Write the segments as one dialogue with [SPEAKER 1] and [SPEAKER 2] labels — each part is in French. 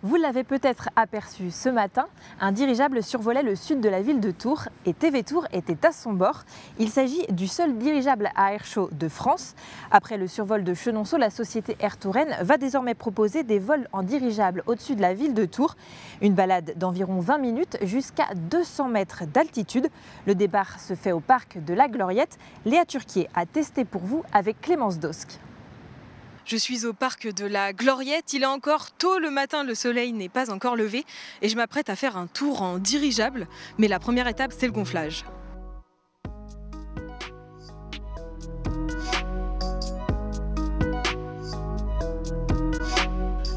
[SPEAKER 1] Vous l'avez peut-être aperçu ce matin, un dirigeable survolait le sud de la ville de Tours et TV Tours était à son bord. Il s'agit du seul dirigeable à air chaud de France. Après le survol de Chenonceau, la société Air Touraine va désormais proposer des vols en dirigeable au-dessus de la ville de Tours. Une balade d'environ 20 minutes jusqu'à 200 mètres d'altitude. Le départ se fait au parc de la Gloriette. Léa Turquier a testé pour vous avec Clémence Dosque.
[SPEAKER 2] Je suis au parc de la Gloriette, il est encore tôt le matin, le soleil n'est pas encore levé et je m'apprête à faire un tour en dirigeable, mais la première étape c'est le gonflage.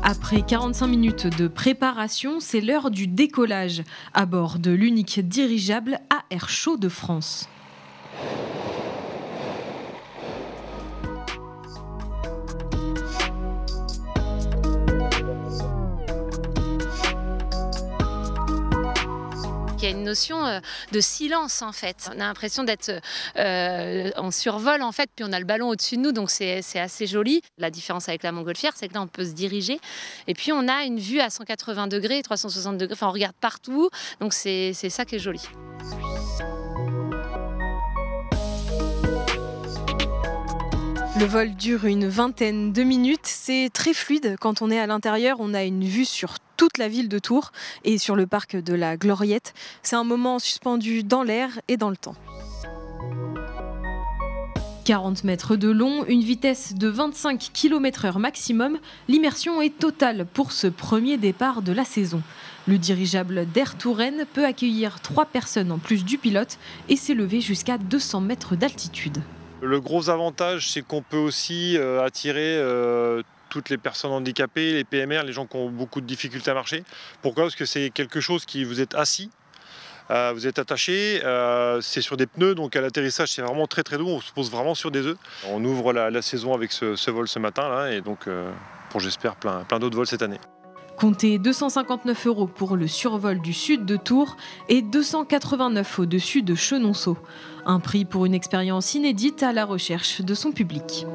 [SPEAKER 2] Après 45 minutes de préparation, c'est l'heure du décollage à bord de l'unique dirigeable à air chaud de France.
[SPEAKER 3] Il y a une notion de silence en fait. On a l'impression d'être en survol en fait, puis on a le ballon au-dessus de nous, donc c'est assez joli. La différence avec la montgolfière, c'est que là on peut se diriger et puis on a une vue à 180 degrés, 360 degrés, enfin on regarde partout, donc c'est ça qui est joli.
[SPEAKER 2] Le vol dure une vingtaine de minutes, c'est très fluide. Quand on est à l'intérieur, on a une vue sur toute la ville de Tours et sur le parc de la Gloriette. C'est un moment suspendu dans l'air et dans le temps. 40 mètres de long, une vitesse de 25 km/h maximum, l'immersion est totale pour ce premier départ de la saison. Le dirigeable d'Air Touraine peut accueillir 3 personnes en plus du pilote et s'élever jusqu'à 200 mètres d'altitude.
[SPEAKER 4] Le gros avantage, c'est qu'on peut aussi attirer toutes les personnes handicapées, les PMR, les gens qui ont beaucoup de difficultés à marcher. Pourquoi ? Parce que c'est quelque chose qui vous êtes assis, vous êtes attaché, c'est sur des pneus, donc à l'atterrissage c'est vraiment très très doux, on se pose vraiment sur des œufs. On ouvre la saison avec ce vol ce matin là, et donc pour j'espère plein d'autres vols cette année.
[SPEAKER 2] Comptez 259 € pour le survol du sud de Tours et 289 au-dessus de Chenonceau. Un prix pour une expérience inédite à la recherche de son public.